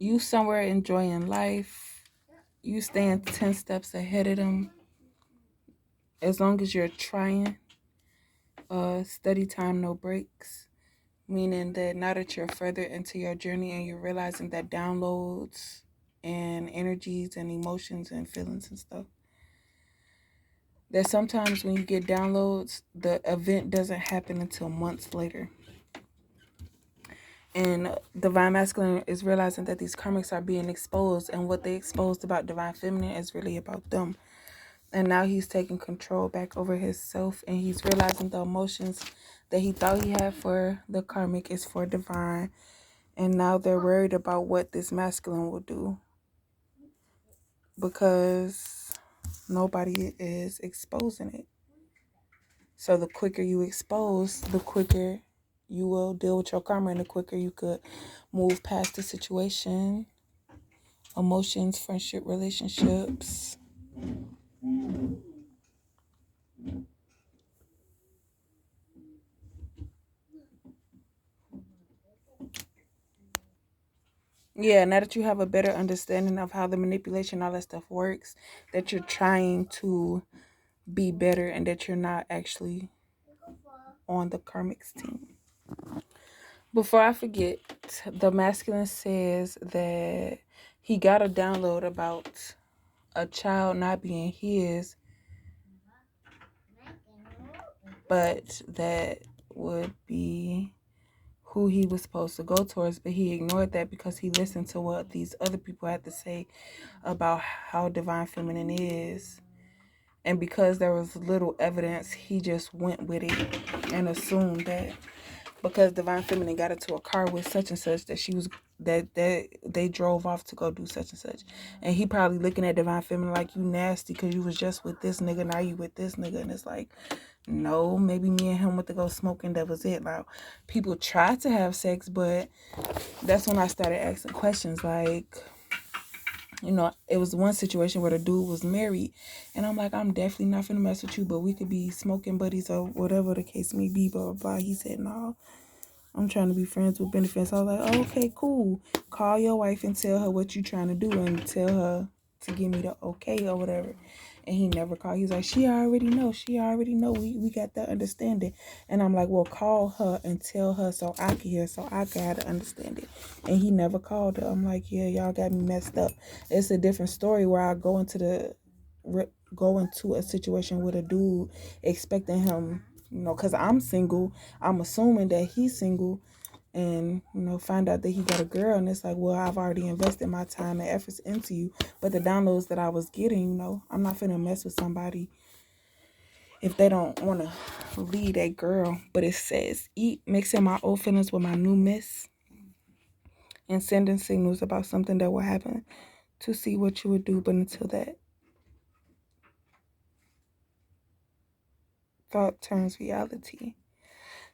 You somewhere enjoying life. You staying 10 steps ahead of them. As long as you're trying, steady time, no breaks. Meaning that now that you're further into your journey and you're realizing that downloads and energies and emotions and feelings and stuff, that sometimes when you get downloads, the event doesn't happen until months later. And divine masculine is realizing that these karmics are being exposed, and what they exposed about divine feminine is really about them. And now he's taking control back over himself, and he's realizing the emotions that he thought he had for the karmic is for divine. And now they're worried about what this masculine will do, because nobody is exposing it. So the quicker you expose, the quicker you will deal with your karma, and the quicker you could move past the situation, emotions, friendship, relationships. Yeah, now that you have a better understanding of how the manipulation, all that stuff works, that you're trying to be better and that you're not actually on the karmic's team. Before I forget, the masculine says that he got a download about a child not being his, but that would be who he was supposed to go towards, but he ignored that because he listened to what these other people had to say about how divine feminine is. And because there was little evidence, he just went with it and assumed that because divine feminine got into a car with such and such, that she was that they drove off to go do such and such. And he probably looking at divine feminine like, you nasty because you was just with this nigga, now you with this nigga. And it's like, no, maybe me and him went to go smoking, that was it. Like, people try to have sex, but that's when I started asking questions like, it was one situation where the dude was married, and I'm like, I'm definitely not finna mess with you, but we could be smoking buddies or whatever the case may be, blah, blah, blah. He said, no, I'm trying to be friends with benefits. I was like, oh, okay, cool. Call your wife and tell her what you trying to do and tell her to give me the okay or whatever. And he never called. He's like, she already know. She already know. We got that understanding. And I'm like, well, call her and tell her so I can hear, so I can have the understanding. And he never called her. I'm like, yeah, y'all got me messed up. It's a different story where I go into a situation with a dude expecting him, because I'm single. I'm assuming that he's single, and find out that he got a girl, and it's like, well, I've already invested my time and efforts into you. But the downloads that I was getting, I'm not finna mess with somebody if they don't want to lead a girl. But it says, eat mixing my old feelings with my new miss and sending signals about something that will happen to see what you would do. But until that thought turns reality,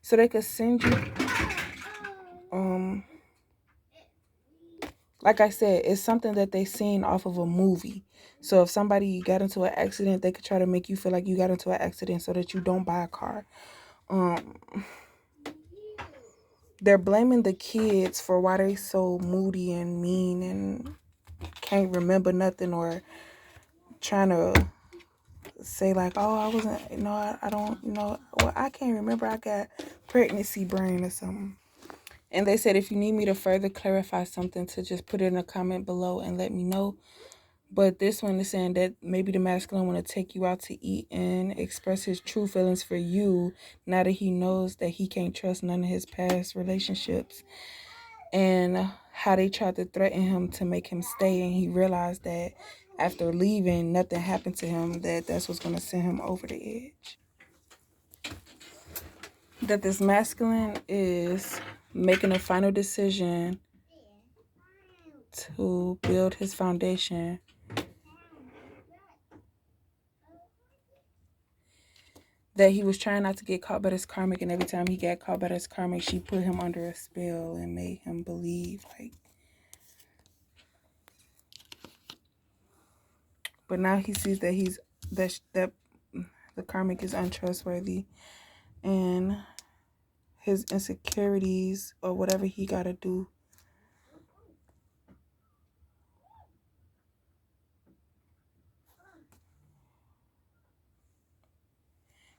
so they could send you um like I said, it's something that they seen off of a movie. So if somebody got into an accident, they could try to make you feel like you got into an accident so that you don't buy a car. Um, they're blaming the kids for why they so moody and mean and can't remember nothing, or trying to say like, oh, I wasn't, I don't, well, I can't remember. I got pregnancy brain or something. And they said, if you need me to further clarify something, to just put it in a comment below and let me know. But this one is saying that maybe the masculine want to take you out to eat and express his true feelings for you, now that he knows that he can't trust none of his past relationships, and how they tried to threaten him to make him stay, and he realized that after leaving, nothing happened to him, that's what's going to send him over the edge. That this masculine is making a final decision to build his foundation, that he was trying not to get caught by this karmic, and every time he got caught by this karmic, she put him under a spell and made him believe like. But now he sees that that the karmic is untrustworthy, and his insecurities or whatever he got to do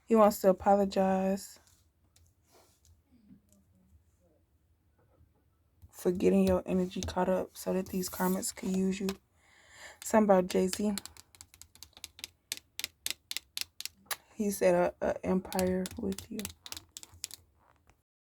He wants to apologize for getting your energy caught up so that these karmics could use you. Something about Jay-Z. He said a empire with you.